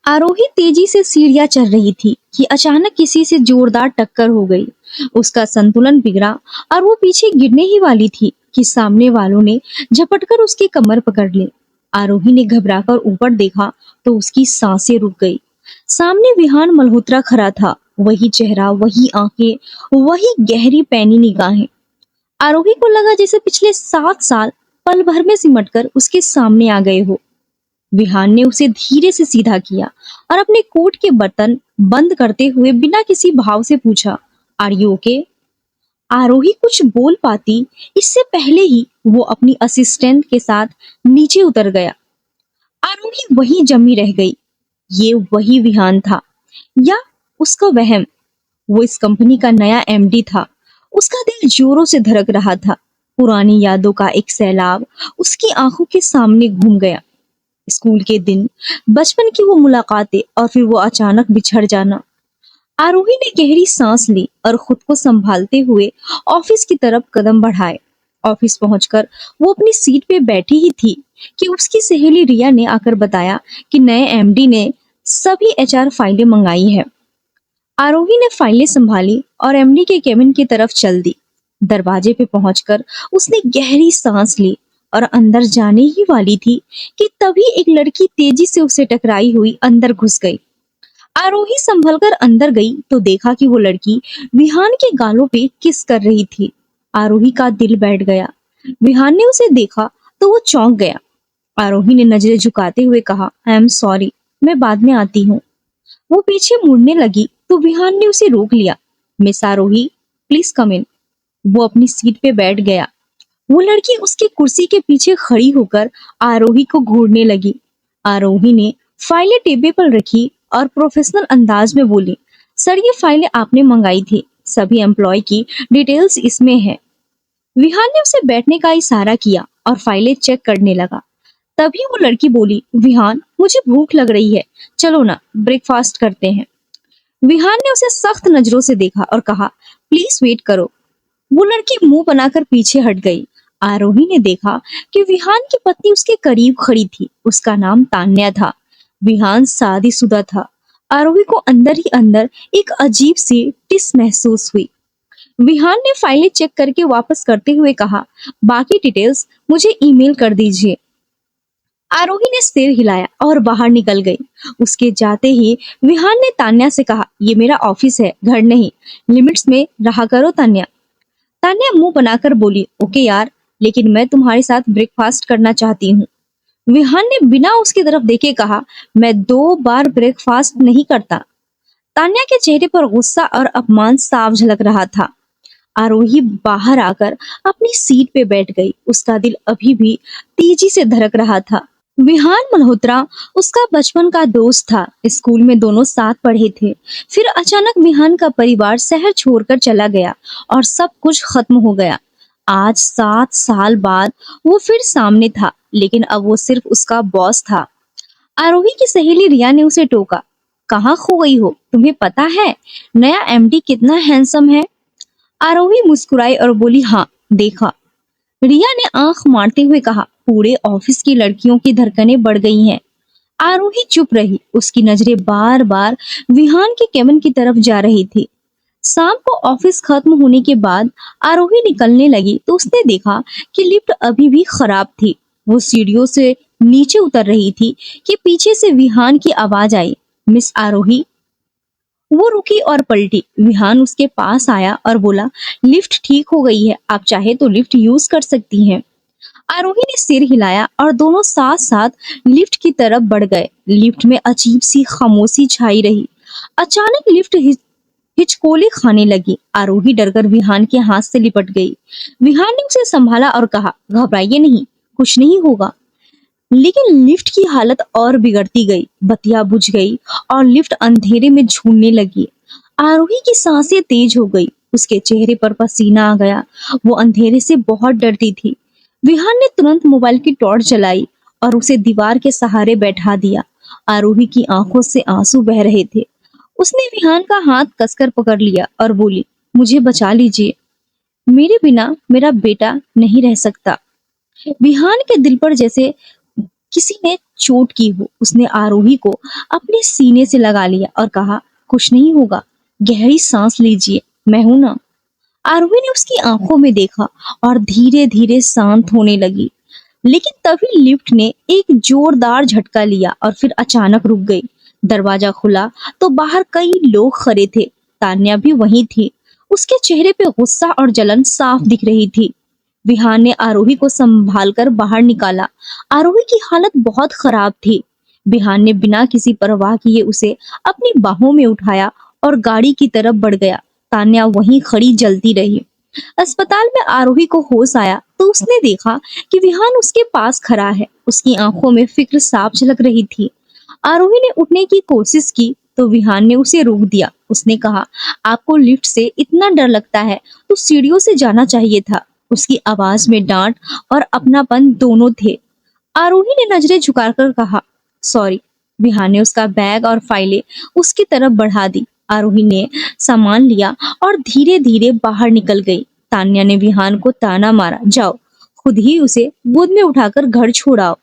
आरोही तेजी से सीढ़ियां चढ़ रही थी कि अचानक किसी से जोरदार टक्कर हो गई। उसका संतुलन बिगड़ा और वो पीछे गिरने ही वाली थी कि सामने वालों ने झपटकर उसकी कमर पकड़ ली। आरोही ने घबराकर ऊपर देखा तो उसकी सांसें रुक गई। सामने विहान मल्होत्रा खड़ा था, वही चेहरा, वही आंखें, वही गहरी पैनी निगाहें। आरोही को लगा जैसे पिछले 7 साल पल भर में सिमटकर उसके सामने आ गए हो। विहान ने उसे धीरे से सीधा किया और अपने कोट के बटन बंद करते हुए बिना किसी भाव से पूछा, आर यू ओके? आरोही कुछ बोल पाती इससे पहले ही वो अपनी असिस्टेंट के साथ नीचे उतर गया। आरोही वहीं जमी रह गई। ये वही विहान था या उसका वहम? वो इस कंपनी का नया एमडी था। उसका दिल जोरों से धड़क रहा था। पुरानी यादों का एक सैलाब उसकी आंखों के सामने घूम गया। स्कूल के दिन, बचपन की वो मुलाकातें और फिर वो अचानक बिछड़ जाना। आरोही ने गहरी सांस ली और खुद को संभालते हुए ऑफिस की तरफ कदम बढ़ाए। ऑफिस पहुंचकर वो अपनी सीट पे बैठी ही थी कि उसकी सहेली रिया ने आकर बताया कि नए एमडी ने सभी एचआर फाइलें मंगाई है। आरोही ने फाइलें संभाली और एमडी के केबिन की तरफ चल दी। दरवाजे पे पहुंचकर उसने गहरी सांस ली और अंदर जाने ही वाली थी कि तभी एक लड़की तेजी से उसे टकराई हुई अंदर घुस गई। आरोही संभलकर अंदर गई तो देखा कि वो लड़की विहान के गालों पे किस कर रही थी। आरोही का दिल बैठ गया। विहान ने उसे देखा तो वो चौंक गया। आरोही ने नजरें झुकाते हुए कहा, आई एम सॉरी, मैं बाद में आती हूँ। वो पीछे मुड़ने लगी तो विहान ने उसे रोक लिया। मिस आरोही, प्लीज कम इन। वो अपनी सीट पे बैठ गया। वो लड़की उसकी कुर्सी के पीछे खड़ी होकर आरोही को घूरने लगी। आरोही ने फाइलें टेबल पर रखी और प्रोफेशनल अंदाज में बोली, सर ये फाइलें आपने मंगाई थी, सभी एम्प्लॉय की डिटेल्स इसमें है। विहान ने उसे बैठने का इशारा किया और फाइलें चेक करने लगा। तभी वो लड़की बोली, विहान मुझे भूख लग रही है, चलो ना ब्रेकफास्ट करते हैं। विहान ने उसे सख्त नजरों से देखा और कहा, प्लीज वेट करो। वो लड़की मुंह बनाकर पीछे हट गई। आरोही ने देखा कि विहान की पत्नी उसके करीब खड़ी थी। उसका नाम तान्या था। विहान शादीशुदा था। आरोही को अंदर ही अंदर एक अजीब सी टिस महसूस हुई। विहान ने फाइलें चेक करके वापस करते हुए कहा, बाकी डिटेल्स मुझे ईमेल कर दीजिए। आरोही ने सिर हिलाया और बाहर निकल गई। उसके जाते ही विहान ने तान्या से कहा, ये मेरा ऑफिस है, घर नहीं, लिमिट्स में रहा करो तान्या। तान्या मुंह बनाकर बोली, ओके यार, लेकिन मैं तुम्हारे साथ ब्रेकफास्ट करना चाहती हूँ। विहान ने बिना उसकी तरफ देखे कहा, मैं 2 बार ब्रेकफास्ट नहीं करता। तान्या के चेहरे पर गुस्सा और अपमान साफ झलक रहा था। आरोही बाहर आकर अपनी सीट पे बैठ गई। उसका दिल अभी भी तेजी से धड़क रहा था। विहान मल्होत्रा उसका बचपन का दोस्त था। स्कूल में दोनों साथ पढ़े थे। फिर अचानक विहान का परिवार शहर छोड़कर चला गया और सब कुछ खत्म हो गया। आज 7 साल बाद वो फिर सामने था, लेकिन अब वो सिर्फ उसका बॉस था। आरोही की सहेली रिया ने उसे टोका, कहाँ खो गई हो? तुम्हें पता है नया एमडी कितना हैंडसम है? आरोही मुस्कुराई और बोली, हाँ देखा। रिया ने आंख मारते हुए कहा, पूरे ऑफिस की लड़कियों की धड़कनें बढ़ गई हैं। आरोही चुप रही। उसकी नजरें बार बार विहान के केबिन की तरफ जा रही थी। शाम को ऑफिस खत्म होने के बाद आरोही निकलने लगी तो उसने देखा कि लिफ्ट अभी भी खराब थी। वो सीढ़ियों से नीचे उतर रही थी कि पीछे से विहान की आवाज आई, मिस आरोही। वो रुकी और पलटी। विहान उसके पास आया और बोला, लिफ्ट ठीक हो गई है, आप चाहे तो लिफ्ट यूज कर सकती हैं। आरोही ने सिर हिलाया और दोनों साथ साथ लिफ्ट की तरफ बढ़ गए। लिफ्ट में अजीब सी खामोशी छाई रही। अचानक लिफ्ट हिचकोले खाने लगी। आरोही डरकर विहान के हाथ से लिपट गई। विहान ने उसे संभाला और कहा, घबराइए नहीं, कुछ नहीं होगा। लेकिन लिफ्ट की हालत और बिगड़ती गई। बत्तियां बुझ गई और लिफ्ट अंधेरे में झूलने लगी। आरोही की सांसें तेज हो गई। उसके चेहरे पर पसीना आ गया। वो अंधेरे से बहुत डरती थी। विहान ने तुरंत मोबाइल की टॉर्च जलाई और उसे दीवार के सहारे बैठा दिया। आरोही की आंखों से आंसू बह रहे थे। उसने विहान का हाथ कसकर पकड़ लिया और बोली, मुझे बचा लीजिए, मेरे बिना मेरा बेटा नहीं रह सकता। विहान के दिल पर जैसे किसी ने चोट की हो। उसने आरोही को अपने सीने से लगा लिया और कहा, कुछ नहीं होगा, गहरी सांस लीजिए, मैं हूं ना। आरोही ने उसकी आंखों में देखा और धीरे धीरे शांत होने लगी। लेकिन तभी लिफ्ट ने एक जोरदार झटका लिया और फिर अचानक रुक गई। दरवाजा खुला तो बाहर कई लोग खड़े थे। तान्या भी वहीं थी। उसके चेहरे पे गुस्सा और जलन साफ दिख रही थी। विहान ने आरोही को संभाल कर बाहर निकाला। आरोही की हालत बहुत खराब थी। विहान ने बिना किसी परवाह किए उसे अपनी बाहों में उठाया और गाड़ी की तरफ बढ़ गया। तान्या वहीं खड़ी जलती रही। अस्पताल में आरोही को होश आया तो उसने देखा कि विहान उसके पास खड़ा है। उसकी आंखों में फिक्र साफ झलक रही थी। आरोही ने उठने की कोशिश की तो विहान ने उसे रोक दिया। उसने कहा, आपको लिफ्ट से इतना डर लगता है तो सीढ़ियों से जाना चाहिए था। उसकी आवाज में डांट और अपनापन दोनों थे। आरोही ने नजरें झुकाकर कहा, सॉरी। विहान ने उसका बैग और फाइलें उसकी तरफ बढ़ा दी। आरोही ने सामान लिया और धीरे धीरे बाहर निकल गई। तान्या ने विहान को ताना मारा, जाओ, खुद ही उसे गोद में उठाकर घर छोड़ाओ।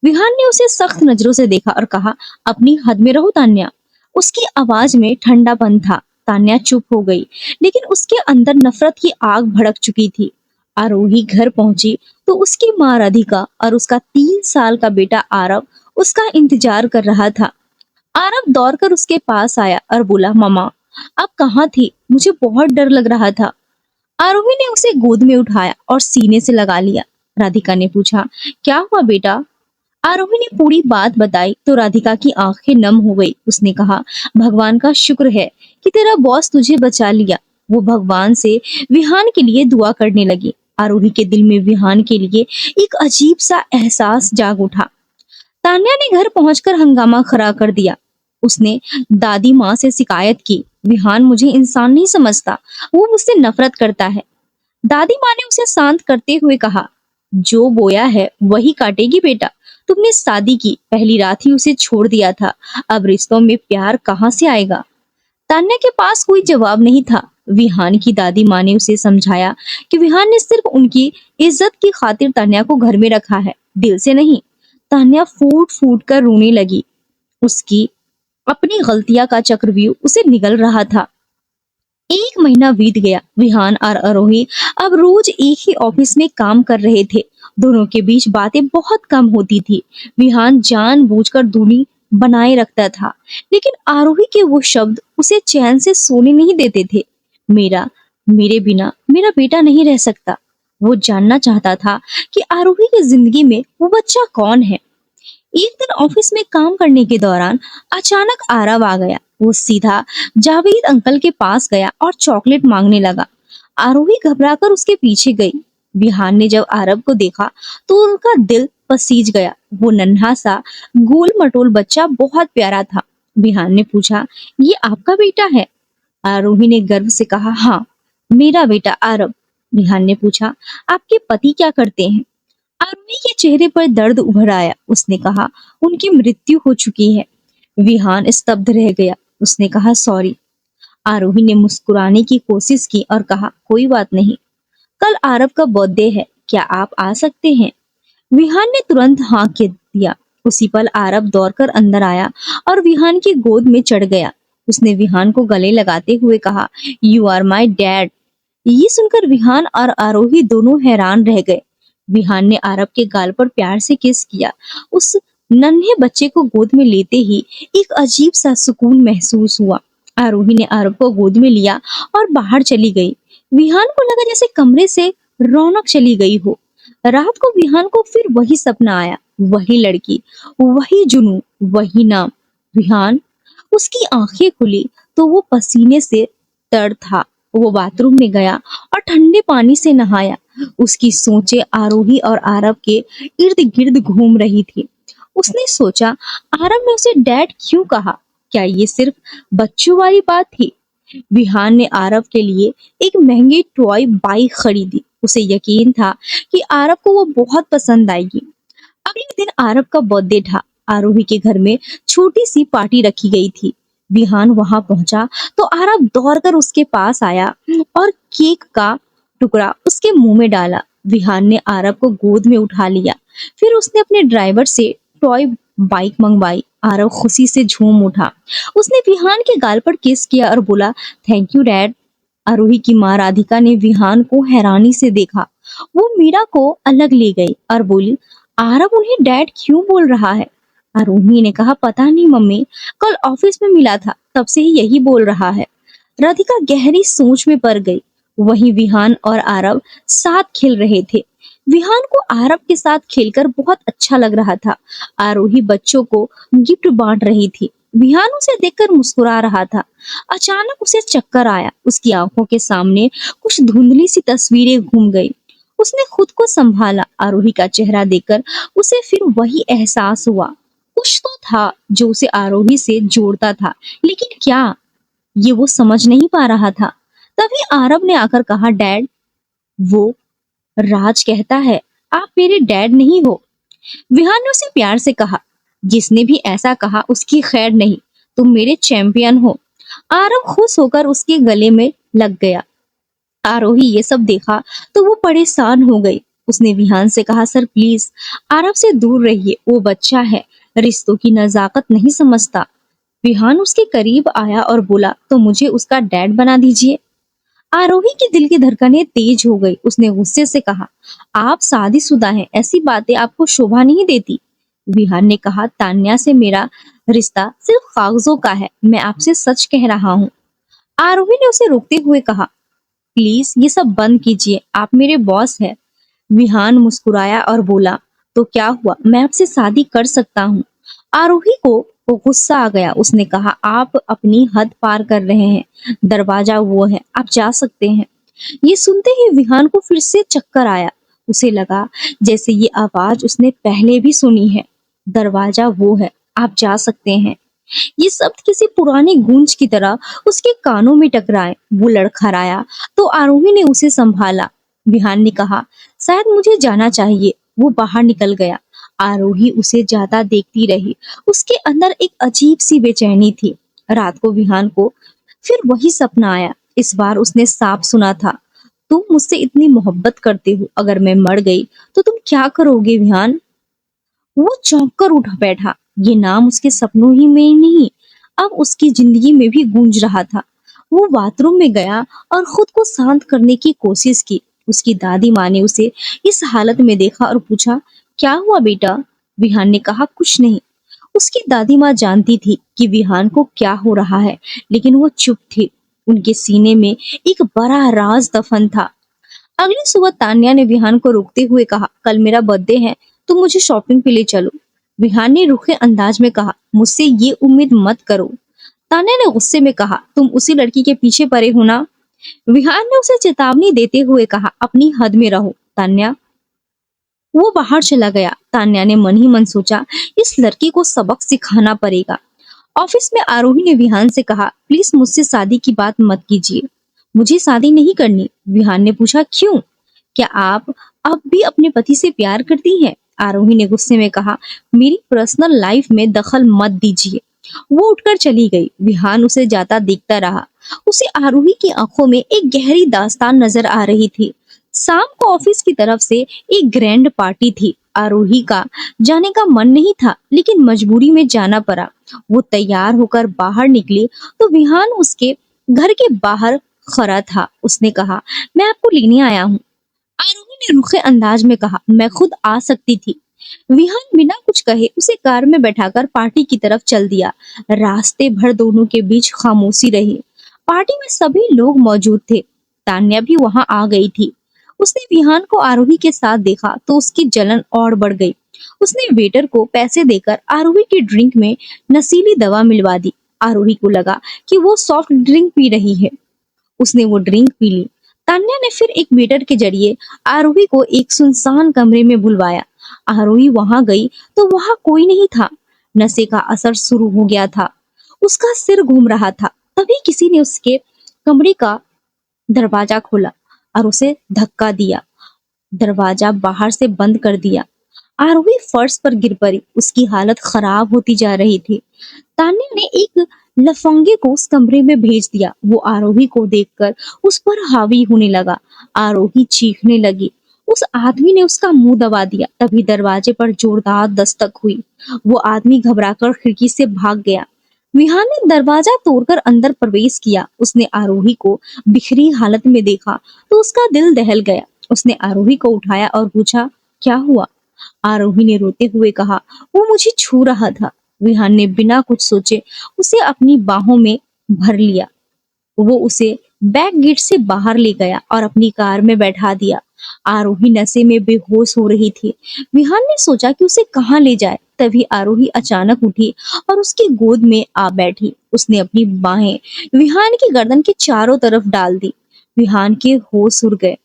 विहान ने उसे सख्त नजरों से देखा और कहा, अपनी हद में रहो तान्या। उसकी आवाज में ठंडापन था। तान्या चुप हो गई, लेकिन उसके अंदर नफरत की आग भड़क चुकी थी। आरोही घर पहुंची तो उसकी माँ राधिका और उसका 3 साल का बेटा आरव उसका इंतजार कर रहा था। आरव दौड़कर उसके पास आया और बोला, मम्मा, आप कहाँ थी? मुझे बहुत डर लग रहा था। आरोही ने उसे गोद में उठाया और सीने से लगा लिया। राधिका ने पूछा, क्या हुआ बेटा? आरोही ने पूरी बात बताई तो राधिका की आंखें नम हो गई। उसने कहा, भगवान का शुक्र है कि तेरा बॉस तुझे बचा लिया। वो भगवान से विहान के लिए दुआ करने लगी। आरोही के दिल में विहान के लिए एक अजीब सा एहसास जाग उठा। तान्या ने घर पहुंचकर हंगामा खड़ा कर दिया। उसने दादी माँ से शिकायत की, विहान मुझे इंसान नहीं समझता, वो मुझसे नफरत करता है। दादी माँ ने उसे शांत करते हुए कहा, जो बोया है वही काटेगी बेटा। तुमने शादी की पहली रात ही उसे छोड़ दिया था, अब रिश्तों में प्यार कहाँ से आएगा? तान्या के पास कोई जवाब नहीं था। विहान की दादी माँ ने उसे समझाया कि विहान ने सिर्फ उनकी इज्जत की खातिर तान्या को घर में रखा है, दिल से नहीं। तान्या फूट फूट कर रोने लगी। उसकी अपनी गलतियां का चक्रव्यूह उसे निगल रहा था। 1 महीना बीत गया। विहान और आरोही अब रोज एक ही ऑफिस में काम कर रहे थे। दोनों के बीच बातें बहुत कम होती थी। विहान जानबूझकर दूरी बनाए रखता था, लेकिन आरोही के वो शब्द उसे चैन से सोने नहीं देते थे। मेरे बिना मेरा बेटा नहीं रह सकता। वो जानना चाहता था कि आरोही की जिंदगी में वो बच्चा कौन है। एक दिन ऑफिस में काम करने के दौरान अचानक आरव आ गया। वो सीधा जावेद अंकल के पास गया और चॉकलेट मांगने लगा। आरोही घबराकर उसके पीछे गई। विहान ने जब आरव को देखा तो उनका दिल पसीज गया। वो नन्हा सा गोल मटोल बच्चा बहुत प्यारा था। विहान ने पूछा, ये आपका बेटा है? आरोही ने गर्व से कहा, हाँ, मेरा बेटा आरव। विहान ने पूछा, आपके पति क्या करते हैं? आरोही के चेहरे पर दर्द उभर आया। उसने कहा, उनकी मृत्यु हो चुकी है। विहान स्तब्ध रह गया। उसने कहा, सॉरी। आरोही ने मुस्कुराने की कोशिश की और कहा, कोई बात नहीं, कल आरव का बर्थडे है, क्या आप आ सकते हैं? विहान ने तुरंत हाँ कह दिया। उसी पल आरव दौड़कर अंदर आया और विहान की गोद में चढ़ गया। उसने विहान को गले लगाते हुए कहा, यू आर माई डैड। ये सुनकर विहान और आरोही दोनों हैरान रह गए। विहान ने आरव के गाल पर प्यार से किस किया। उस नन्हे बच्चे को गोद में लेते ही एक अजीब सा सुकून महसूस हुआ। आरोही ने आरव को गोद में लिया और बाहर चली गई। विहान को लगा जैसे कमरे से रौनक चली गई हो। रात को विहान को फिर वही सपना आया, वही लड़की, वही जुनून, वही नाम, विहान। उसकी आंखें खुली तो वो पसीने से तर था। वो बाथरूम में गया और ठंडे पानी से नहाया। उसकी सोचें आरोही और आरव के इर्द गिर्द घूम रही थी। उसने सोचा, आरव ने उसे डैड क्यों कहा? क्या ये सिर्फ बच्चों वाली बात थी? विहान ने आरव के लिए एक महंगी टॉय बाइक खरीदी। उसे यकीन था कि आरव को वो बहुत पसंद आएगी। अगले दिन आरव का बर्थडे था। आरोही के घर में छोटी सी पार्टी रखी गई थी। विहान वहां पहुंचा तो आरव दौड़कर उसके पास आया और केक का टुकड़ा उसके मुंह में डाला। विहान ने आरव को गोद में उठा लिया। फिर उसने अपने ड्राइवर से टॉय बाइक मंगवाई। आरव खुशी से झूम उठा। उसने विहान के गाल पर किस किया और बोला, थैंक यू डैड। आरोही की माँ राधिका ने विहान को हैरानी से देखा। वो मीरा को अलग ले गई और बोली, आरव उन्हें डैड क्यों बोल रहा है? आरोही ने कहा, पता नहीं मम्मी, कल ऑफिस में मिला था, तब से ही यही बोल रहा है। राधिका गहरी सोच में पड़ गई। वहीं विहान और आरव साथ खेल रहे थे। विहान को आरव के साथ खेलकर बहुत अच्छा लग रहा था। आरोही बच्चों को गिफ्ट बांट रही थी। विहान उसे देखकर मुस्कुरा रहा था। अचानक उसे चक्कर आया। उसकी आंखों के सामने कुछ धुंधली सी तस्वीरें घूम गई। उसने खुद को संभाला। आरोही का चेहरा देखकर उसे फिर वही एहसास हुआ। कुछ तो था जो उसे आरोही से जोड़ता था, लेकिन क्या, ये वो समझ नहीं पा रहा था। तभी आरव ने आकर कहा, डैड, वो राज कहता है आप मेरे डैड नहीं हो। विहान ने उसे प्यार से कहा, जिसने भी ऐसा कहा उसकी खैर नहीं, तुम मेरे चैंपियन हो। आरव खुश होकर उसके गले में लग गया। आरोही ये सब देखा तो वो परेशान हो गई। उसने विहान से कहा, सर प्लीज आरव से दूर रहिए, वो बच्चा है, रिश्तों की नजाकत नहीं समझता। विहान उसके करीब आया और बोला, तो मुझे उसका डैड बना दीजिए। आरोही के दिल की धड़कनें तेज हो गई। उसने गुस्से से कहा, आप शादीशुदा हैं, ऐसी बातें आपको शोभा नहीं देती। विहान ने कहा, तान्या से मेरा रिश्ता सिर्फ कागजों का है, मैं आपसे सच कह रहा हूँ। आरोही ने उसे रोकते हुए कहा, प्लीज ये सब बंद कीजिए, आप मेरे बॉस हैं। विहान मुस्कुराया और बोला, तो क्या हुआ, मैं आपसे शादी कर सकता हूँ। आरोही को गुस्सा आ गया। उसने कहा, आप अपनी हद पार कर रहे हैं, दरवाजा वो है, आप जा सकते हैं। ये सुनते ही विहान को फिर से चक्कर आया। उसे लगा जैसे ये आवाज उसने पहले भी सुनी है, दरवाजा वो है, आप जा सकते हैं। ये शब्द किसी पुरानी गूंज की तरह उसके कानों में टकराए। वो लड़खड़ाया तो आरोही ने उसे संभाला। विहान ने कहा, शायद मुझे जाना चाहिए। वो बाहर निकल गया। आरोही उसे जाता देखती रही। उसके अंदर एक अजीब सी बेचैनी थी। रात को विहान को फिर वही सपना आया। इस बार उसने साफ सुना था, तुम मुझसे इतनी मोहब्बत करते हो, अगर मैं मर गई तो तुम क्या करोगे विहान? वो चौंक कर उठ बैठा। ये नाम उसके सपनों ही में ही नहीं, अब उसकी जिंदगी में भी गूंज रहा था। वो बाथरूम में गया और खुद को शांत करने की कोशिश की। उसकी दादी माँ ने उसे इस हालत में देखा और पूछा, क्या हुआ बेटा? विहान ने कहा, कुछ नहीं। उसकी दादी माँ जानती थी कि विहान को क्या हो रहा है, लेकिन वो चुप थी। उनके सीने में एक बड़ा राज दफन था। अगली सुबह तान्या ने विहान को रोकते हुए कहा, कल मेरा बर्थडे है, तुम मुझे शॉपिंग पे ले चलो। विहान ने रूखे अंदाज में कहा, मुझसे ये उम्मीद मत करो। तान्या ने गुस्से में कहा, तुम उसी लड़की के पीछे पड़े हो ना? विहान ने उसे चेतावनी देते हुए कहा, अपनी हद में रहो तान्या। वो बाहर चला गया। तान्या ने मन ही मन सोचा, इस लड़की को सबक सिखाना पड़ेगा। ऑफिस में आरोही ने विहान से कहा, प्लीज मुझसे शादी की बात मत कीजिए, मुझे शादी नहीं करनी। विहान ने पूछा, क्यों? क्या आप अब भी अपने पति से प्यार करती हैं? आरोही ने गुस्से में कहा, मेरी पर्सनल लाइफ में दखल मत दीजिए। वो उठकर चली गई। विहान उसे जाता देखता रहा। उसे आरोही की आंखों में एक गहरी दास्तान नजर आ रही थी। शाम को ऑफिस की तरफ से एक ग्रैंड पार्टी थी। आरोही का जाने का मन नहीं था, लेकिन मजबूरी में जाना पड़ा। वो तैयार होकर बाहर निकली तो विहान उसके घर के बाहर खड़ा था। उसने कहा, मैं आपको लेने आया हूँ। आरोही ने रुखे अंदाज में कहा, मैं खुद आ सकती थी। विहान बिना कुछ कहे उसे कार में बैठाकर पार्टी की तरफ चल दिया। रास्ते भर दोनों के बीच खामोशी रही। पार्टी में सभी लोग मौजूद थे। तान्या भी वहां आ गई थी। उसने विहान को आरोही के साथ देखा तो उसकी जलन और बढ़ गई। उसने वेटर को पैसे देकर आरोही की ड्रिंक में नशीली दवा मिलवा दी। आरोही को लगा कि वो सॉफ्ट ड्रिंक पी रही है। उसने वो ड्रिंक पी ली। तान्या ने फिर एक वेटर के जरिए आरोही को एक सुनसान कमरे में बुलवाया। आरोही वहां गई तो वहां कोई नहीं था। नशे का असर शुरू हो गया था। उसका सिर घूम रहा था। तभी किसी ने उसके कमरे का दरवाजा खोला और उसे धक्का दिया। दरवाजा बाहर से बंद कर दिया। आरोही फर्श पर गिर पड़ी। उसकी हालत खराब होती जा रही थी। तान्या ने एक लफंगे को उस कमरे में भेज दिया। वो आरोही को देखकर उस पर हावी होने लगा। आरोही चीखने लगी। उस आदमी ने उसका मुंह दबा दिया। तभी दरवाजे पर जोरदार दस्तक हुई। वो आदमी घबराकर खिड़की से भाग गया। विहान ने दरवाजा तोड़कर अंदर प्रवेश किया। उसने आरोही को बिखरी हालत में देखा तो उसका दिल दहल गया। उसने आरोही को उठाया और पूछा, क्या हुआ? आरोही ने रोते हुए कहा, वो मुझे छू रहा था। विहान ने बिना कुछ सोचे उसे अपनी बाहों में भर लिया। वो उसे बैक गेट से बाहर ले गया और अपनी कार में बैठा दिया। आरोही नशे में बेहोश हो रही थी। विहान ने सोचा कि उसे कहाँ ले जाए। तभी आरोही अचानक उठी और उसकी गोद में आ बैठी। उसने अपनी बाहें विहान की गर्दन के चारों तरफ डाल दी। विहान के होश उड़ गए।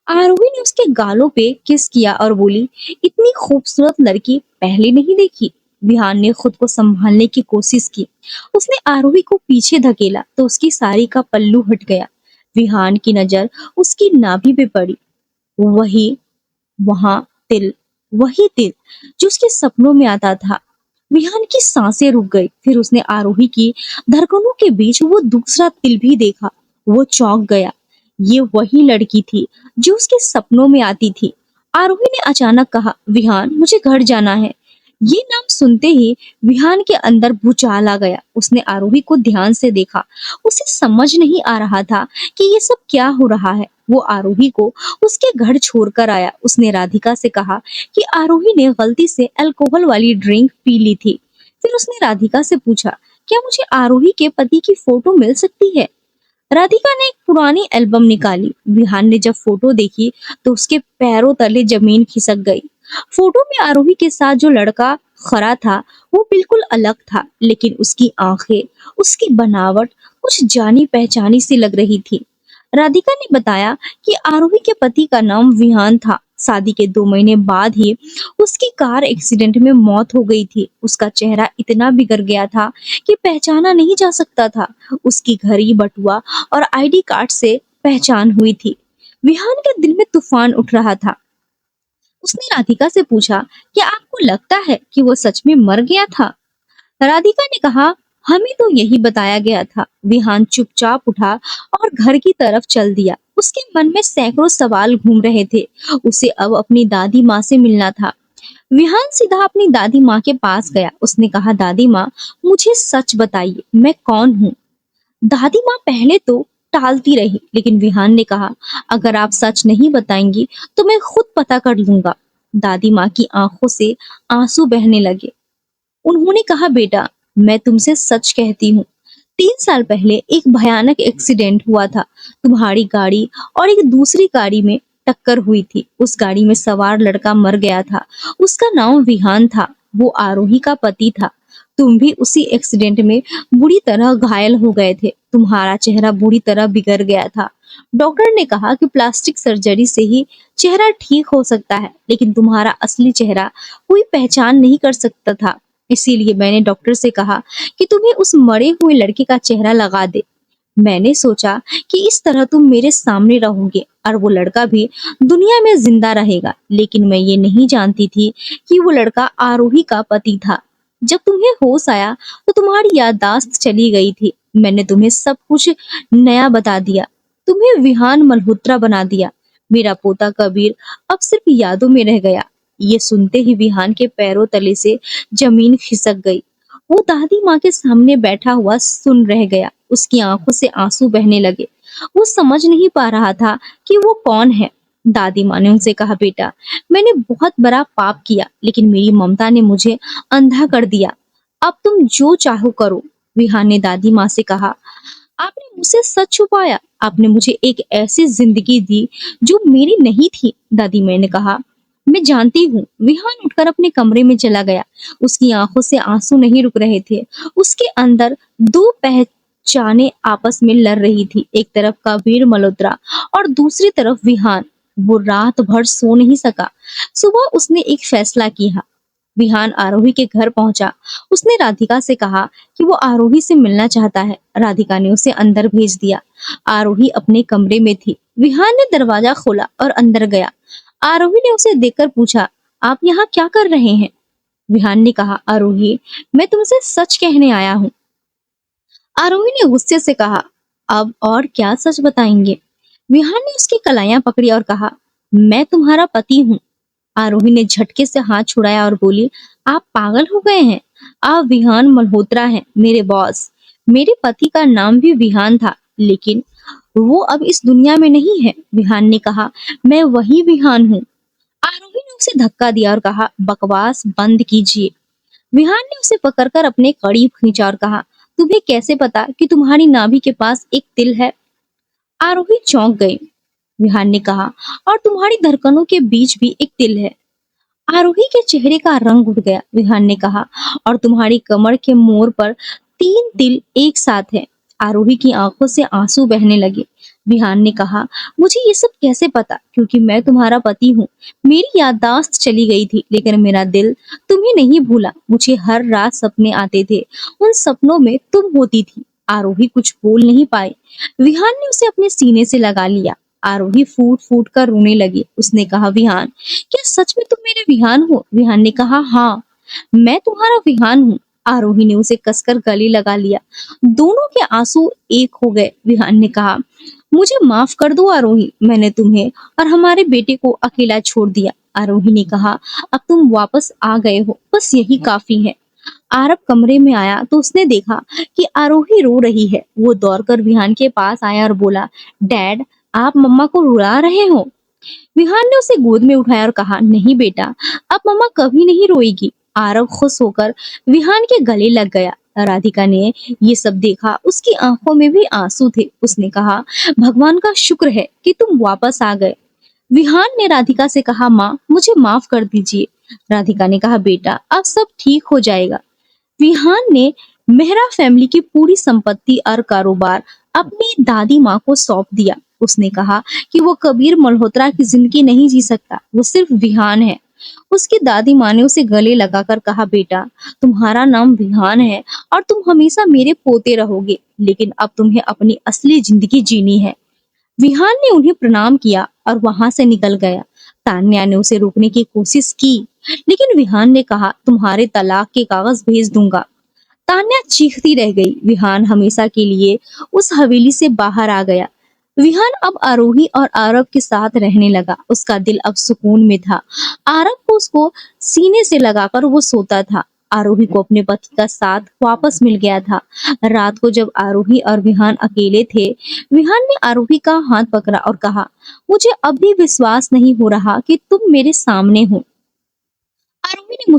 आरोही ने उसके गालों पे किस किया और बोली, इतनी खूबसूरत लड़की पहले नहीं देखी। विहान ने खुद को संभालने की कोशिश की। उसने आरोही को पीछे धकेला तो उसकी साड़ी का पल्लू हट गया। विहान की नजर उसकी नाभि पे पड़ी। वही वहां तिल, वही तिल जो उसके सपनों में आता था। विहान की सांसें रुक गई। फिर उसने आरोही की धड़कनों के बीच वो दूसरा तिल भी देखा। वो चौंक गया। ये वही लड़की थी जो उसके सपनों में आती थी। आरोही ने अचानक कहा, विहान मुझे घर जाना है। ये नाम सुनते ही विहान के अंदर भूचाल आ गया। उसने आरोही को ध्यान से देखा। उसे समझ नहीं आ रहा था कि ये सब क्या हो रहा है। वो आरोही को उसके घर छोड़कर आया। उसने राधिका से कहा कि आरोही ने गलती से अल्कोहल वाली ड्रिंक पी ली थी। फिर उसने राधिका से पूछा, क्या मुझे आरोही के पति की फोटो मिल सकती है? राधिका ने एक पुरानी एल्बम निकाली। विहान ने जब फोटो देखी तो उसके पैरों तले जमीन खिसक गई। फोटो में आरोही के साथ जो लड़का खड़ा था वो बिल्कुल अलग था, लेकिन उसकी आंखें, उसकी बनावट कुछ जानी पहचानी सी लग रही थी। राधिका ने बताया कि आरोही के पति का नाम विहान था। शादी के 2 महीने बाद ही उसकी कार एक्सीडेंट में मौत हो गई थी। उसका चेहरा इतना बिगड़ गया था कि पहचाना नहीं जा सकता था। उसकी घड़ी, बटुआ और आईडी कार्ड से पहचान हुई थी। विहान के दिल में तूफान उठ रहा था। उसने राधिका से पूछा, क्या आपको लगता है कि वो सच में मर गया था? राधिका ने कहा, हमें तो यही बताया गया था। विहान चुपचाप उठा और घर की तरफ चल दिया। उसके मन में सैकड़ों सवाल घूम रहे थे। उसे अब अपनी दादी माँ से मिलना था। विहान सीधा अपनी दादी माँ के पास गया। उसने कहा, दादी माँ मुझे सच बताइए, मैं कौन हूँ? दादी माँ पहले तो टालती रही, लेकिन विहान ने कहा, अगर आप सच नहीं बताएंगी तो मैं खुद पता कर लूंगा। दादी माँ की आंखों से आंसू बहने लगे। उन्होंने कहा, बेटा मैं तुमसे सच कहती हूँ। 3 साल पहले एक भयानक एक्सीडेंट हुआ था। तुम्हारी गाड़ी और एक दूसरी गाड़ी में टक्कर हुई थी। उस गाड़ी में सवार लड़का मर गया था। उसका नाम विहान था। वो आरोही का पति था। तुम भी उसी एक्सीडेंट में बुरी तरह घायल हो गए थे। तुम्हारा चेहरा बुरी तरह बिगड़ गया था। डॉक्टर ने कहा कि प्लास्टिक सर्जरी से ही चेहरा ठीक हो सकता है, लेकिन तुम्हारा असली चेहरा कोई पहचान नहीं कर सकता था। इसीलिए मैंने डॉक्टर से कहा कि तुम्हें उस मरे हुए लड़के का चेहरा लगा दे। मैंने सोचा कि इस तरह तुम मेरे सामने रहोगे और वो लड़का भी दुनिया में जिंदा रहेगा। लेकिन मैं ये नहीं जानती थी कि वो लड़का आरोही का पति था। जब तुम्हें होश आया तो तुम्हारी याददाश्त चली गई थी। मैंने तुम्हें सब कुछ नया बता दिया। तुम्हें विहान मल्होत्रा बना दिया। मेरा पोता कबीर अब सिर्फ यादों में रह गया। ये सुनते ही विहान के पैरों तले से जमीन खिसक गई। वो दादी माँ के सामने बैठा हुआ सुन रह गया। उसकी आंखों से आंसू बहने लगे। वो समझ नहीं पा रहा था कि वो कौन है। दादी माँ ने उनसे कहा, बेटा मैंने बहुत बड़ा पाप किया, लेकिन मेरी ममता ने मुझे अंधा कर दिया। अब तुम जो चाहो करो। विहान ने दादी माँ से कहा, आपने मुझसे सच छुपाया। आपने मुझे एक ऐसी जिंदगी दी जो मेरी नहीं थी। दादी माँ ने कहा, मैं जानती हूँ। विहान उठकर अपने कमरे में चला गया। उसकी आंखों से आंसू नहीं रुक रहे थे। उसके अंदर दो पहचाने आपस में लड़ रही थी। एक तरफ कबीर मल्होत्रा और दूसरी तरफ विहान। वो रात भर सो नहीं सका। सुबह उसने एक फैसला किया। विहान आरोही के घर पहुंचा। उसने राधिका से कहा कि वो आरोही से मिलना चाहता है। राधिका ने उसे अंदर भेज दिया। आरोही अपने कमरे में थी। विहान ने दरवाजा खोला और अंदर गया। आरोही ने उसे देखकर पूछा, आप यहाँ क्या कर रहे हैं? विहान ने कहा, आरोही मैं तुमसे सच कहने आया हूँ। आरोही ने गुस्से से कहा, अब और क्या सच बताएंगे? विहान ने उसकी कलाइयां पकड़ी और कहा, मैं तुम्हारा पति हूँ। आरोही ने झटके से हाथ छुड़ाया और बोली, आप पागल हो गए हैं। आप विहान मल्होत्रा हैं, मेरे बॉस। मेरे पति का नाम भी विहान था, लेकिन वो अब इस दुनिया में नहीं है। विहान ने कहा, मैं वही विहान हूँ। आरोही ने उसे धक्का दिया और कहा, बकवास बंद कीजिए। विहान ने उसे पकड़कर अपने करीब खींचा और कहा, तुम्हें कैसे पता कि तुम्हारी नाभि के पास एक तिल है? आरोही चौंक गई। विहान ने कहा, और तुम्हारी धड़कनों के बीच भी एक तिल है। आरोही के चेहरे का रंग उड़ गया। विहान ने कहा, और तुम्हारी कमर के मोड़ पर 3 तिल एक साथ हैं। आरोही की आंखों से आंसू बहने लगे। विहान ने कहा, मुझे ये सब कैसे पता, क्योंकि मैं तुम्हारा पति हूँ। मेरी याददाश्त चली गई थी, लेकिन मेरा दिल तुम्हें नहीं भूला। मुझे हर रात सपने आते थे, उन सपनों में तुम होती थी। आरोही कुछ बोल नहीं पाई। विहान ने उसे अपने सीने से लगा लिया। आरोही फूट फूट कर रोने लगी। उसने कहा, विहान, क्या सच में तुम मेरे विहान हो? विहान ने कहा, हाँ, मैं तुम्हारा विहान हूँ। आरोही ने उसे कसकर गले लगा लिया। दोनों के आंसू एक हो गए। विहान ने कहा, मुझे माफ कर दो आरोही, मैंने तुम्हें और हमारे बेटे को अकेला छोड़ दिया। आरोही ने कहा, अब तुम वापस आ गए हो, बस यही काफी है। आरब कमरे में आया तो उसने देखा कि आरोही रो रही है। वो दौड़कर विहान के पास आया और बोला, डैड, आप मम्मा को रुला रहे हो? विहान ने उसे गोद में उठाया और कहा, नहीं बेटा, अब मम्मा कभी नहीं रोएगी। आरव खुश होकर विहान के गले लग गया। राधिका ने ये सब देखा। उसकी आंखों में भी आंसू थे। उसने कहा, भगवान का शुक्र है कि तुम वापस आ गए। विहान ने राधिका से कहा, माँ, मुझे माफ कर दीजिए। राधिका ने कहा, बेटा, अब सब ठीक हो जाएगा। विहान ने मेहरा फैमिली की पूरी संपत्ति और कारोबार अपनी दादी माँ को सौंप दिया। उसने कहा कि वो कबीर मल्होत्रा की जिंदगी नहीं जी सकता, वो सिर्फ विहान है। उसकी दादी माँ ने उसे गले लगाकर कहा, बेटा, तुम्हारा नाम विहान है और तुम हमेशा मेरे पोते रहोगे, लेकिन अब तुम्हें अपनी असली जिंदगी जीनी है। विहान ने उन्हें प्रणाम किया और वहां से निकल गया। तान्या ने उसे रोकने की कोशिश की, लेकिन विहान ने कहा, तुम्हारे तलाक के कागज भेज दूंगा। तान्या चीखती रह गई। विहान हमेशा के लिए उस हवेली से बाहर आ गया। विहान अब आरोही और आरव के साथ रहने लगा। उसका दिल अब सुकून में था। आरव को उसको सीने से लगाकर वो सोता था। आरोही को अपने पति का साथ वापस मिल गया था। रात को जब आरोही और विहान अकेले थे, विहान ने आरोही का हाथ पकड़ा और कहा, मुझे अब भी विश्वास नहीं हो रहा कि तुम मेरे सामने हो। आरोही ने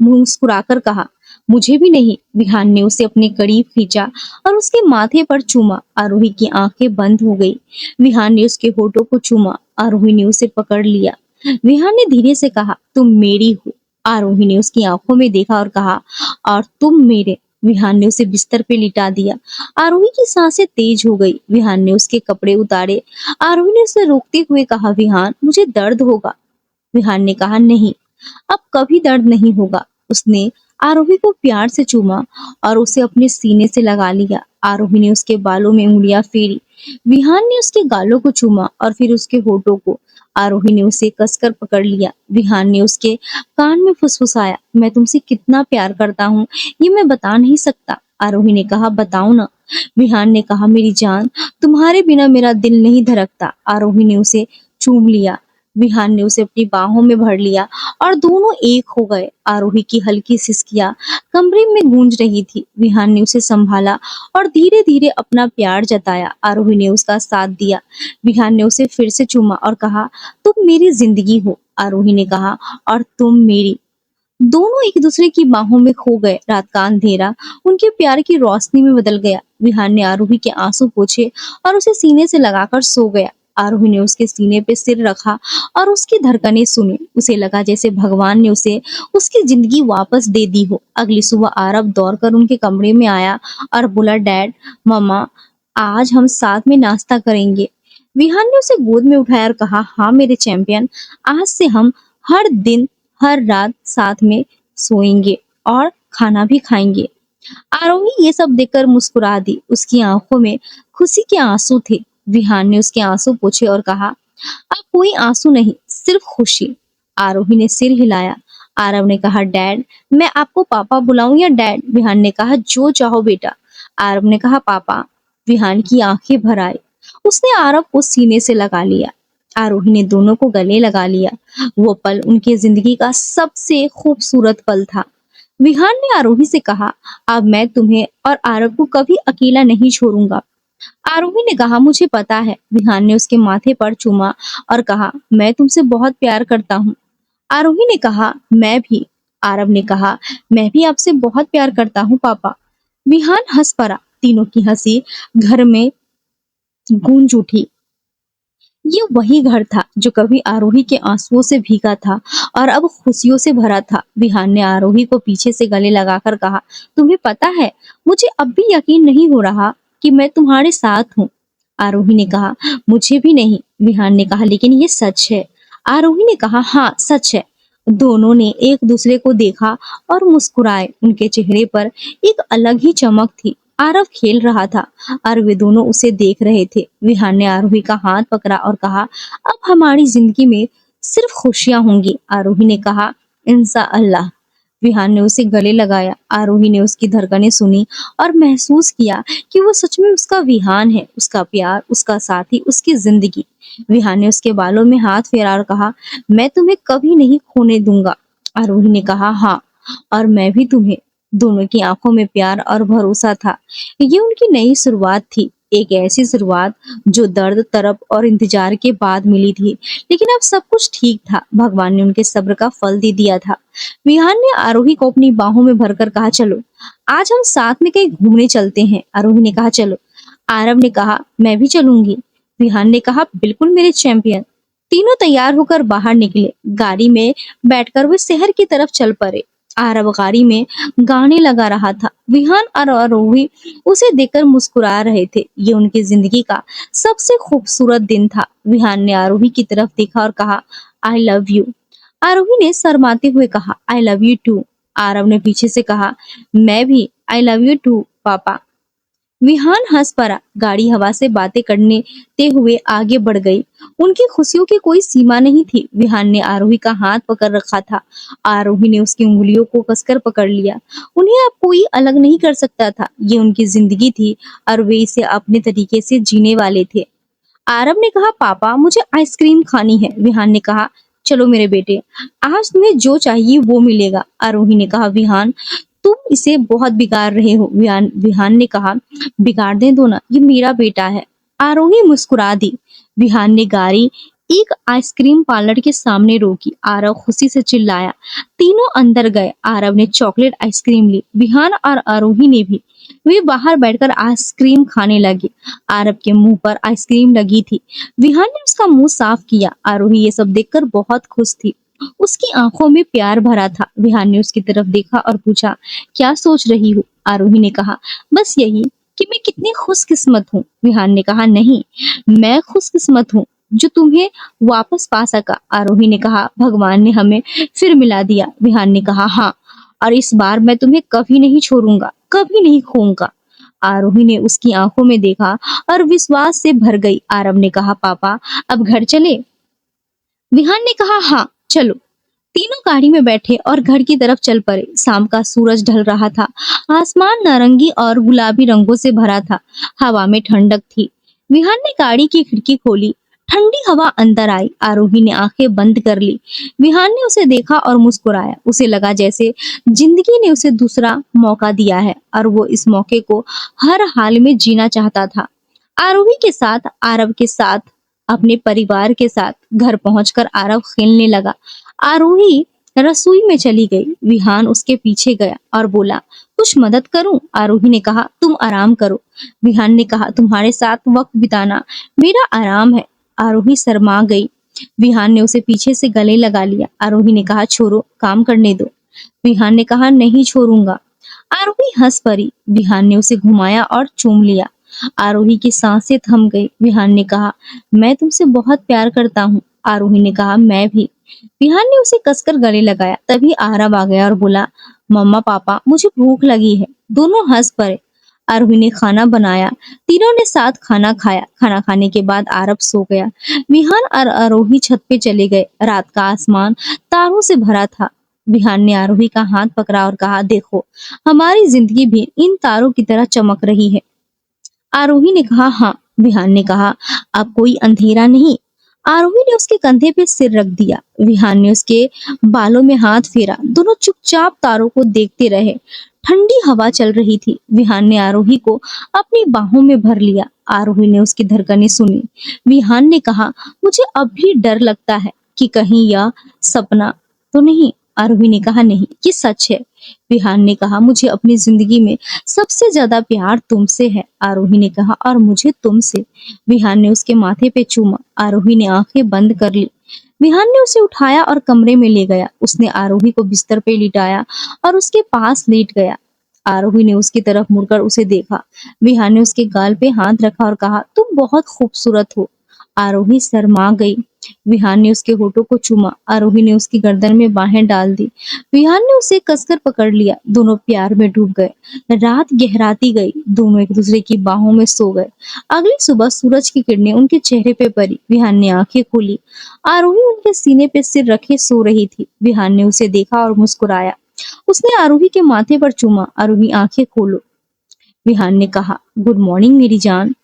मुस्कुराकर कहा, मुझे भी नहीं। विहान ने उसे अपने करीब खींचा और उसके माथे पर चूमा। आरोही की आंखें बंद हो गई। विहान ने उसके होठों को चूमा। आरोही ने उसे पकड़ लिया। विहान ने धीरे से कहा, तुम मेरी हो। आरोही ने उसकी आंखों में देखा और कहा, और तुम मेरे। विहान ने उसे बिस्तर पे लिटा दिया। आरोही की सांसें तेज हो गई। विहान ने उसके कपड़े उतारे। आरोही ने उसे रोकते हुए कहा, विहान, मुझे दर्द होगा। विहान ने कहा, नहीं, अब कभी दर्द नहीं होगा। उसने आरोही को प्यार से चूमा और उसे अपने सीने से लगा लिया। आरोही ने उसके बालों में उंगलियां फेरी। विहान ने उसके गालों को चूमा और फिर उसके होठों को। आरोही ने उसे कसकर पकड़ लिया। विहान ने उसके कान में फुसफुसाया, मैं तुमसे कितना प्यार करता हूँ, ये मैं बता नहीं सकता। आरोही ने कहा, बताओ ना। विहान ने कहा, मेरी जान, तुम्हारे बिना मेरा दिल नहीं धड़कता। आरोही ने उसे चूम लिया। विहान ने उसे अपनी बाहों में भर लिया और दोनों एक हो गए। आरोही की हल्की सिसकियां कमरे में गूंज रही थी। विहान ने उसे संभाला और धीरे धीरे अपना प्यार जताया। आरोही ने उसका साथ दिया। विहान ने उसे फिर से चूमा और कहा, तुम मेरी जिंदगी हो। आरोही ने कहा, और तुम मेरी। दोनों एक दूसरे की बाहों में खो गए। रात का अंधेरा उनके प्यार की रोशनी में बदल गया। विहान ने आरोही के आंसू पोंछे और उसे सीने से लगाकर सो गया। आरोही ने उसके सीने पे सिर रखा और उसकी धड़कनें सुनी। उसे लगा जैसे भगवान ने उसे उसकी जिंदगी वापस दे दी हो। अगली सुबह आरब दौड़कर उनके कमरे में आया और बोला, डैड, मम्मा, आज हम साथ में नाश्ता करेंगे। विहान ने उसे गोद में उठाया और कहा, हाँ मेरे चैंपियन, आज से हम हर दिन हर रात साथ में सोएंगे और खाना भी खाएंगे। आरोही ये सब देखकर मुस्कुरा दी। उसकी आंखों में खुशी के आंसू थे। विहान ने उसके आंसू पोंछे और कहा, अब कोई आंसू नहीं, सिर्फ खुशी। आरोही ने सिर हिलाया। आरव ने कहा, डैड, मैं आपको पापा बुलाऊं या डैड? विहान ने कहा, जो चाहो बेटा। आरव ने कहा, पापा। विहान की आंखें भर आई। उसने आरव को सीने से लगा लिया। आरोही ने दोनों को गले लगा लिया। वो पल उनकी जिंदगी का सबसे खूबसूरत पल था। विहान ने आरोही से कहा, अब मैं तुम्हें और आरव को कभी अकेला नहीं छोड़ूंगा। आरोही ने कहा, मुझे पता है। विहान ने उसके माथे पर चूमा और कहा, मैं तुमसे बहुत प्यार करता हूँ। आरोही ने कहा, मैं भी। आरव ने कहा, मैं भी आपसे बहुत प्यार करता हूँ पापा। विहान हंस पड़ा। तीनों की हंसी घर में गूंज उठी। ये वही घर था जो कभी आरोही के आंसुओं से भीगा था और अब खुशियों से भरा था। विहान ने आरोही को पीछे से गले लगाकर कहा, तुम्हें पता है, मुझे अब भी यकीन नहीं हो रहा कि मैं तुम्हारे साथ हूँ। आरोही ने कहा, मुझे भी नहीं। विहान ने कहा, लेकिन ये सच है। आरोही ने कहा, हाँ सच है। दोनों ने एक दूसरे को देखा और मुस्कुराए। उनके चेहरे पर एक अलग ही चमक थी। आरव खेल रहा था और वे दोनों उसे देख रहे थे। विहान ने आरोही का हाथ पकड़ा और कहा, अब हमारी जिंदगी में सिर्फ खुशियां होंगी। आरोही ने कहा, इंशा अल्लाह। विहान ने उसे गले लगाया। आरोही ने उसकी धड़कनें सुनी और महसूस किया कि वो सच में उसका विहान है, उसका प्यार, उसका साथी, उसकी जिंदगी। विहान ने उसके बालों में हाथ फेरा और कहा, मैं तुम्हें कभी नहीं खोने दूंगा। आरोही ने कहा, हाँ, और मैं भी तुम्हें। दोनों की आंखों में प्यार और भरोसा था। ये उनकी नई शुरुआत थी, एक ऐसी शुरुआत जो दर्द, तरफ और इंतजार के बाद मिली थी। लेकिन अब सब कुछ ठीक था। भगवान ने उनके सब्र का फल दे दिया था। विहान ने आरोही को अपनी बाहों में भरकर कहा, चलो आज हम साथ में कहीं घूमने चलते हैं। आरोही ने कहा, चलो। आरव ने कहा, मैं भी चलूंगी। विहान ने कहा, बिल्कुल मेरे चैंपियन। तीनों तैयार होकर बाहर निकले। गाड़ी में बैठकर वे शहर की तरफ चल पड़े। आरव गाड़ी में गाने लगा रहा था। विहान और आरोही उसे देखकर मुस्कुरा रहे थे। ये उनकी जिंदगी का सबसे खूबसूरत दिन था। विहान ने आरोही की तरफ देखा और कहा, आई लव यू। आरोही ने शर्माते हुए कहा, I love you too. Aarav ने पीछे से कहा, मैं भी आई लव यू टू पापा। विहान हंस पड़ा। गाड़ी हवा से बातें करने ते हुए आगे बढ़ गई। उनकी खुशियों की कोई सीमा नहीं थी। विहान ने आरोही का हाथ पकड़ रखा था। आरोही ने उसकी उंगलियों को कसकर पकड़ लिया। उन्हें अब कोई अलग नहीं कर सकता था। ये उनकी जिंदगी थी और वे इसे अपने तरीके से जीने वाले थे। आरव ने कहा, पापा मुझे आइसक्रीम खानी है। विहान ने कहा, चलो मेरे बेटे, आज तुम्हें जो चाहिए वो मिलेगा। आरोही ने कहा, विहान तुम इसे बहुत बिगाड़ रहे हो। विहान ने कहा, बिगाड़ने दो ना, ये मेरा बेटा है। आरोही मुस्कुरा दी। विहान ने गाड़ी एक आइसक्रीम पार्लर के सामने रोकी। आरव खुशी से चिल्लाया। तीनों अंदर गए। आरव ने चॉकलेट आइसक्रीम ली। विहान और आरोही ने भी। वे बाहर बैठकर आइसक्रीम खाने लगे। आरव के मुंह पर आइसक्रीम लगी थी। विहान ने उसका मुंह साफ किया। आरोही ये सब देखकर बहुत खुश थी। उसकी आंखों में प्यार भरा था। विहान ने उसकी तरफ देखा और पूछा, क्या सोच रही हो? आरोही ने कहा, बस यही कि मैं कितनी खुशकिस्मत हूँ। विहान ने कहा, नहीं, मैं खुशकिस्मत हूँ जो तुम्हें वापस पा सका। आरोही ने कहा, भगवान ने हमें फिर मिला दिया। विहान ने कहा, हाँ, और इस बार मैं तुम्हें कभी नहीं छोड़ूंगा, कभी नहीं खोऊंगा। आरोही ने उसकी आंखों में देखा और विश्वास से भर गई। आरव ने कहा, पापा अब घर चले? विहान ने कहा, हाँ चलो। तीनों गाड़ी में बैठे और घर की तरफ चल पड़े। शाम का सूरज ढल रहा था। आसमान नारंगी और गुलाबी रंगों से भरा था। हवा में ठंडक थी। विहान ने गाड़ी की खिड़की खोली। ठंडी हवा अंदर आई। आरोही ने आंखें बंद कर ली। विहान ने उसे देखा और मुस्कुराया। उसे लगा जैसे जिंदगी ने उसे दूसरा मौका दिया है और वो इस मौके को हर हाल में जीना चाहता था। आरोही के साथ, आरव के साथ, अपने परिवार के साथ। घर पहुंचकर आरव खेलने लगा। आरोही रसोई में चली गई। विहान उसके पीछे गया और बोला, कुछ मदद करूं? आरोही ने कहा, तुम आराम करो। विहान ने कहा, तुम्हारे साथ वक्त बिताना मेरा आराम है। आरोही शर्मा गई। विहान ने उसे पीछे से गले लगा लिया। आरोही ने कहा, छोड़ो, काम करने दो। विहान ने कहा, नहीं छोड़ूंगा। आरोही हंस पड़ी। विहान ने उसे घुमाया और चूम लिया। आरोही की सांसें थम गई। विहान ने कहा, मैं तुमसे बहुत प्यार करता हूँ। आरोही ने कहा, मैं भी। विहान ने उसे कसकर गले लगाया। तभी आरव आ गया और बोला, मम्मा पापा मुझे भूख लगी है। दोनों हंस पड़े। आरोही ने खाना बनाया। तीनों ने साथ खाना खाया। खाना खाने के बाद आरव सो गया। विहान और आरोही छत पे चले गए। रात का आसमान तारों से भरा था। विहान ने आरोही का हाथ पकड़ा और कहा, देखो, हमारी जिंदगी भी इन तारों की तरह चमक रही है। आरोही ने कहा, हाँ। विहान ने कहा, अब कोई अंधेरा नहीं, आरोही ने उसके कंधे पे सिर रख दिया। विहान ने उसके बालों में हाथ फेरा। दोनों चुपचाप तारों को देखते रहे। ठंडी हवा चल रही थी। विहान ने आरोही को अपनी बाहों में भर लिया। आरोही ने उसकी धड़कनें सुनी। विहान ने कहा, मुझे अब भी डर लगता है कि कहीं यह सपना तो नहीं। आरोही ने कहा, नहीं, ये सच है। विहान ने कहा, मुझे अपनी जिंदगी में सबसे ज्यादा प्यार तुमसे है। आरोही ने कहा, और मुझे तुमसे। विहान ने उसके माथे पे चूमा। आरोही ने आंखें बंद कर ली। विहान ने उसे उठाया और कमरे में ले गया। उसने आरोही को बिस्तर पे लिटाया और उसके पास लेट गया। आरोही ने उसकी तरफ मुड़कर उसे देखा। विहान ने उसके गाल पे हाथ रखा और कहा, तुम बहुत खूबसूरत हो। आरोही शर्मा गई। विहान ने उसके होठों को चूमा। आरोही ने उसकी गर्दन में बाहें डाल दी। विहान ने उसे कसकर पकड़ लिया। दोनों प्यार में डूब गए। रात गहराती गई। दोनों एक दूसरे की बाहों में सो गए। अगली सुबह सूरज की किरणें उनके चेहरे पे पड़ी। विहान ने आंखें खोली। आरोही उनके सीने पे सिर रखे सो रही थी। विहान ने उसे देखा और मुस्कुराया। उसने आरोही के माथे पर चूमा। आरोही, आंखें खोलो। विहान ने कहा, गुड मॉर्निंग मेरी जान।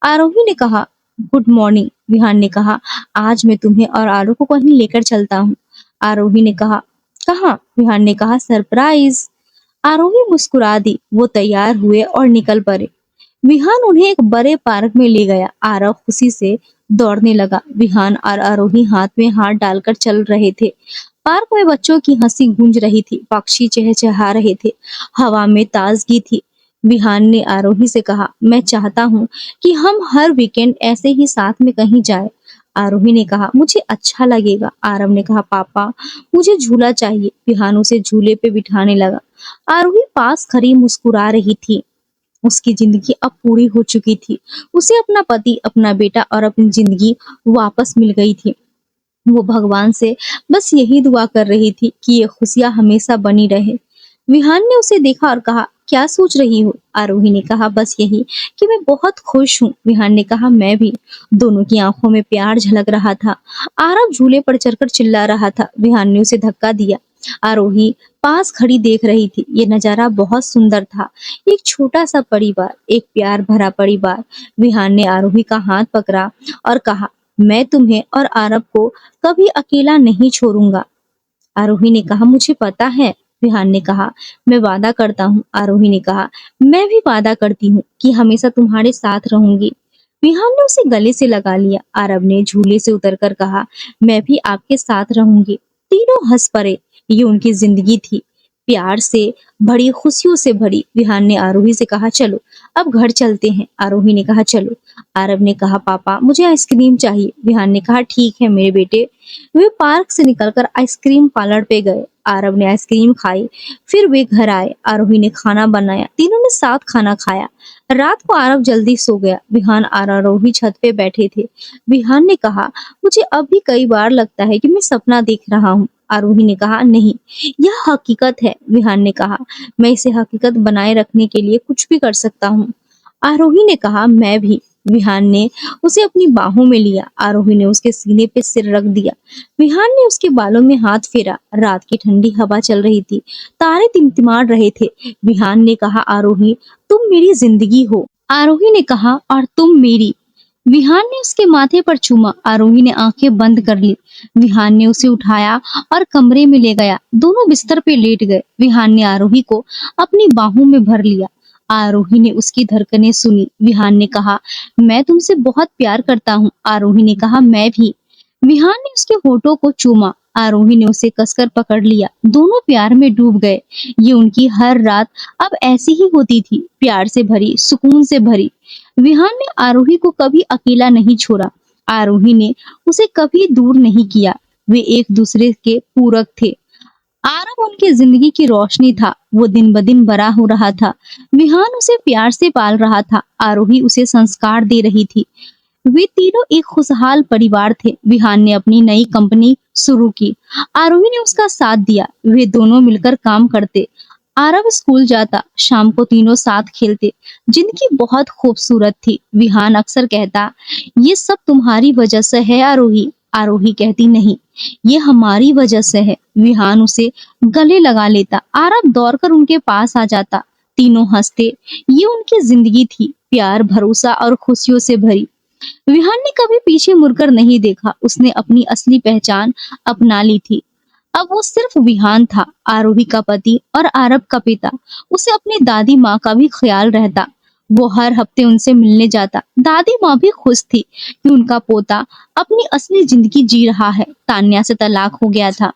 आरोही ने कहा, गुड मॉर्निंग। विहान ने कहा, आज मैं तुम्हें और आरू को कहीं लेकर चलता हूँ। आरोही ने कहा, कहाँ? विहान ने कहा, सरप्राइज। आरोही मुस्कुरा दी। वो तैयार हुए और निकल पड़े। विहान उन्हें एक बड़े पार्क में ले गया। आरव खुशी से दौड़ने लगा। विहान और आरोही हाथ में हाथ डालकर चल रहे थे। पार्क में बच्चों की हंसी गूंज रही थी। पक्षी चहचहा रहे थे। हवा में ताजगी थी। विहान ने आरोही से कहा, मैं चाहता हूँ कि हम हर वीकेंड ऐसे ही साथ में कहीं जाए। आरोही ने कहा, मुझे अच्छा लगेगा। आरव ने कहा, पापा, मुझे झूला चाहिए। विहान उसे झूले पे बिठाने लगा। आरोही पास खड़ी मुस्कुरा रही थी। उसकी जिंदगी अब पूरी हो चुकी थी। उसे अपना पति, अपना बेटा और अपनी जिंदगी वापस मिल गई थी। वो भगवान से बस यही दुआ कर रही थी कि ये खुशियां हमेशा बनी रहे। विहान ने उसे देखा और कहा, क्या सोच रही हो? आरोही ने कहा, बस यही कि मैं बहुत खुश हूँ। विहान ने कहा, मैं भी। दोनों की आंखों में प्यार झलक रहा था। आरव झूले पर चढ़कर चिल्ला रहा था। विहान ने उसे धक्का दिया। आरोही पास खड़ी देख रही थी। ये नजारा बहुत सुंदर था। एक छोटा सा परिवार, एक प्यार भरा परिवार। विहान ने आरोही का हाथ पकड़ा और कहा, मैं तुम्हें और आरव को कभी अकेला नहीं छोड़ूंगा। आरोही ने कहा, मुझे पता है। विहान ने कहा, मैं वादा करता हूँ। आरोही ने कहा, मैं भी वादा करती हूँ कि हमेशा तुम्हारे साथ रहूंगी। विहान ने उसे गले से लगा लिया। आरव ने झूले से उतरकर कहा, मैं भी आपके साथ रहूंगी। तीनों हंस पड़े। ये उनकी जिंदगी थी, प्यार से भरी, खुशियों से भरी। विहान ने आरोही से कहा, चलो अब घर चलते हैं। आरोही ने कहा, चलो। आरव ने कहा, पापा, मुझे आइसक्रीम चाहिए। विहान ने कहा, ठीक है मेरे बेटे। वे पार्क से निकलकर आइसक्रीम पार्लर पे गए। आरव ने आइसक्रीम खाई। फिर वे घर आए। आरोही ने खाना बनाया। तीनों ने साथ खाना खाया। रात को आरव जल्दी सो गया। विहान और आरोही छत पे बैठे थे। विहान ने कहा, मुझे अब भी कई बार लगता है कि मैं सपना देख रहा हूँ। आरोही ने कहा, नहीं, यह हकीकत है। विहान ने कहा, मैं इसे हकीकत बनाए रखने के लिए कुछ भी कर सकता हूँ। आरोही ने कहा, मैं भी। विहान ने उसे अपनी बाहों में लिया। आरोही ने उसके सीने पे सिर रख दिया। विहान ने उसके बालों में हाथ फेरा। रात की ठंडी हवा चल रही थी। तारे टिमटिमा रहे थे। विहान ने कहा, आरोही, तुम मेरी जिंदगी हो। आरोही ने कहा, और तुम मेरी। विहान ने उसके माथे पर चूमा। आरोही ने आंखें बंद कर ली। विहान ने उसे उठाया और कमरे में ले गया। दोनों बिस्तर पे लेट गए। विहान ने आरोही को अपनी बाहों में भर लिया। आरोही ने उसकी धड़कनें सुनी। विहान ने कहा, मैं तुमसे बहुत प्यार करता हूँ। आरोही ने कहा, मैं भी। विहान ने उसके होठों को चूमा। आरोही ने उसे कसकर पकड़ लिया। दोनों प्यार में डूब गए। ये उनकी हर रात अब ऐसी ही होती थी, प्यार से भरी, सुकून से भरी। विहान ने आरोही को कभी अकेला नहीं छोड़ा। आरोही ने उसे कभी दूर नहीं किया। वे एक दूसरे के पूरक थे। आरव उनकी जिंदगी की रोशनी था। वो दिन ब दिन बड़ा हो रहा था। विहान उसे प्यार से पाल रहा था। आरोही उसे संस्कार दे रही थी। वे तीनों एक खुशहाल परिवार थे। विहान ने अपनी नई कंपनी शुरू की। आरोही ने उसका साथ दिया। वे दोनों मिलकर काम करते। आरव स्कूल जाता। शाम को तीनों साथ खेलते। जिंदगी बहुत खूबसूरत थी। विहान अक्सर कहता, ये सब तुम्हारी वजह से है आरोही। आरोही कहती, नहीं, ये हमारी वजह से है। विहान उसे गले लगा लेता। आरव दौड़कर उनके पास आ जाता। तीनों हंसते। ये उनकी जिंदगी थी, प्यार, भरोसा और खुशियों से भरी। विहान ने कभी पीछे मुड़कर नहीं देखा। उसने अपनी असली पहचान अपना ली थी। अब वो सिर्फ विहान था, आरोही का पति और आरब का पिता। उसे अपनी दादी माँ का भी ख्याल रहता। वो हर हफ्ते उनसे मिलने जाता। दादी माँ भी खुश थी कि उनका पोता अपनी असली जिंदगी जी रहा है। तान्या से तलाक हो गया था।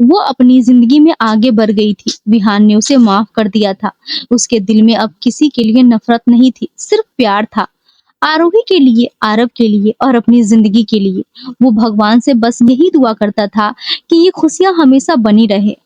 वो अपनी जिंदगी में आगे बढ़ गई थी। विहान ने उसे माफ कर दिया था। उसके दिल में अब किसी के लिए नफरत नहीं थी, सिर्फ प्यार था। आरोही के लिए, आरब के लिए और अपनी जिंदगी के लिए। वो भगवान से बस यही दुआ करता था कि ये खुशियां हमेशा बनी रहे।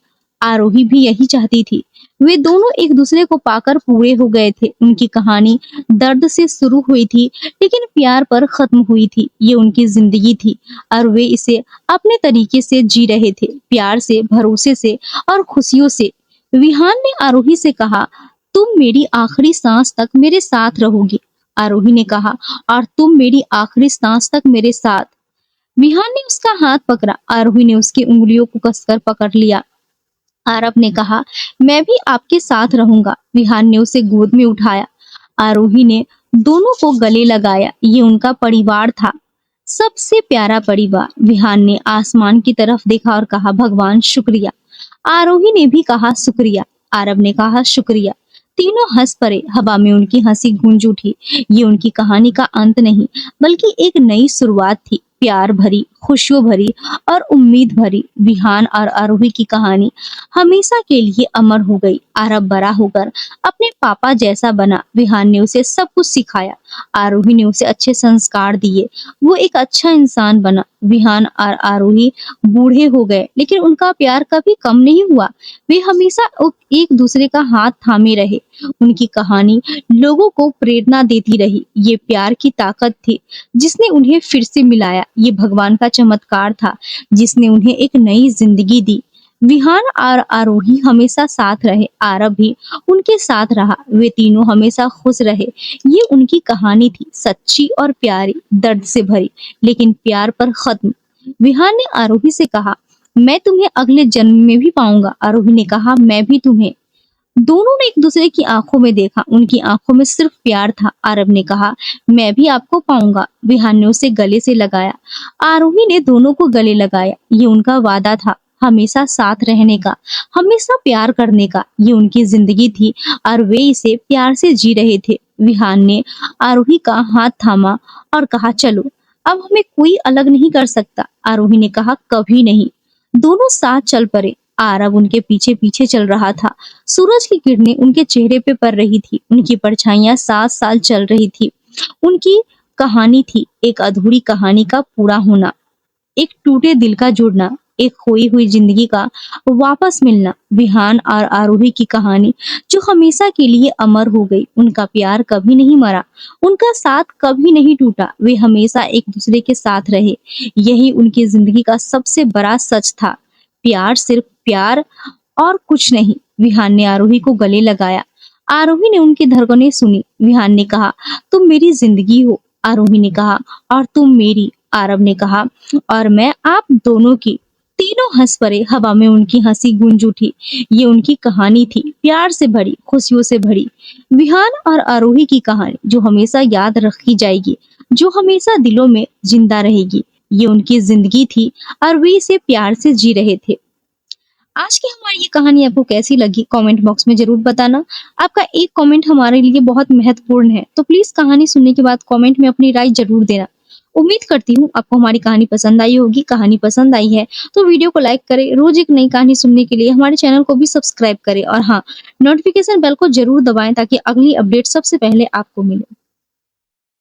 आरोही भी यही चाहती थी। वे दोनों एक दूसरे को पाकर पूरे हो गए थे। उनकी कहानी दर्द से शुरू हुई थी लेकिन प्यार पर खत्म हुई थी। ये उनकी जिंदगी थी और वे इसे अपने तरीके से जी रहे थे, प्यार से, भरोसे से और खुशियों से। विहान ने आरोही से कहा, तुम मेरी आखिरी सांस तक मेरे साथ रहोगी। आरोही ने कहा, और तुम मेरी आखिरी सांस तक मेरे साथ। विहान ने उसका हाथ पकड़ा। आरोही ने उसकी उंगलियों को कसकर पकड़ लिया। आरब ने कहा, मैं भी आपके साथ रहूंगा। विहान ने उसे गोद में उठाया। आरोही ने दोनों को गले लगाया। ये उनका परिवार था, सबसे प्यारा परिवार। विहान ने आसमान की तरफ देखा और कहा, भगवान शुक्रिया। आरोही ने भी कहा, शुक्रिया। आरब ने कहा, शुक्रिया। तीनों हंस पड़े। हवा में उनकी हंसी गूंज उठी। ये उनकी कहानी का अंत नहीं, बल्कि एक नई शुरुआत थी, प्यार भरी, खुशियों भरी और उम्मीद भरी। विहान और आरोही की कहानी हमेशा के लिए अमर हो गई। आरब बड़ा होकर अपने पापा जैसा बना। विहान ने उसे सब कुछ सिखाया। आरोही ने उसे अच्छे संस्कार दिए। वो एक अच्छा इंसान बना। विहान और आरोही बूढ़े हो गए लेकिन उनका प्यार कभी कम नहीं हुआ। वे हमेशा एक दूसरे का हाथ थामे रहे। उनकी कहानी लोगों को प्रेरणा देती रही। ये प्यार की ताकत थी जिसने उन्हें फिर से मिलाया। ये भगवान का चमत्कार था जिसने उन्हें एक नई जिंदगी दी। विहान और आरोही हमेशा साथ रहे। आरब भी उनके साथ रहा। वे तीनों हमेशा खुश रहे। ये उनकी कहानी थी, सच्ची और प्यारी, दर्द से भरी, लेकिन प्यार पर खत्म। विहान ने आरोही से कहा, मैं तुम्हें अगले जन्म में भी पाऊंगा। आरोही ने कहा, मैं भी तुम्हें। दोनों ने एक दूसरे की आंखों में देखा। उनकी आंखों में सिर्फ प्यार था। आरब ने कहा, मैं भी आपको पाऊंगा। विहान ने उसे गले से लगाया। आरोही ने दोनों को गले लगाया। ये उनका वादा था, हमेशा साथ रहने का, हमेशा प्यार करने का। ये उनकी जिंदगी थी और वे इसे प्यार से जी रहे थे। विहान ने आरोही का हाथ थामा और कहा, चलो, अब हमें कोई अलग नहीं कर सकता। आरोही ने कहा, कभी नहीं। दोनों साथ चल पड़े। आरब उनके पीछे पीछे चल रहा था। सूरज की किरणें उनके चेहरे पे पड़ रही थी। उनकी परछाइयां 7 साल चल रही थी। उनकी कहानी थी एक अधूरी कहानी का पूरा होना, एक टूटे दिल का जुड़ना, एक खोई हुई जिंदगी का वापस मिलना। विहान और आरोही की कहानी जो हमेशा के लिए अमर हो गई। उनका प्यार कभी नहीं मरा, उनका साथ कभी नहीं टूटा। वे हमेशा एक दूसरे के साथ रहे। यही उनकी जिंदगी का सबसे बड़ा सच था। प्यार, सिर्फ प्यार और कुछ नहीं। विहान ने आरोही को गले लगाया। आरोही ने उनकी धड़कनें सुनी। विहान ने कहा, तुम मेरी जिंदगी हो। आरोही ने कहा, और तुम मेरी। आरब ने कहा, और मैं आप दोनों की। तीनों हंस पड़े। हवा में उनकी हंसी गूंज उठी। ये उनकी कहानी थी, प्यार से भरी, खुशियों से भरी। विहान और आरोही की कहानी जो हमेशा याद रखी जाएगी, जो हमेशा दिलों में जिंदा रहेगी। ये उनकी जिंदगी थी और वे इसे प्यार से जी रहे थे। आज की हमारी ये कहानी आपको कैसी लगी कमेंट बॉक्स में जरूर बताना। आपका एक कमेंट हमारे लिए बहुत महत्वपूर्ण है, तो प्लीज कहानी सुनने के बाद कमेंट में अपनी राय जरूर देना। उम्मीद करती हूँ आपको हमारी कहानी पसंद आई होगी। कहानी पसंद आई है तो वीडियो को लाइक करें। रोज एक नई कहानी सुनने के लिए हमारे चैनल को भी सब्सक्राइब करें और हाँ, नोटिफिकेशन बेल को जरूर दबाएं ताकि अगली अपडेट सबसे पहले आपको मिले।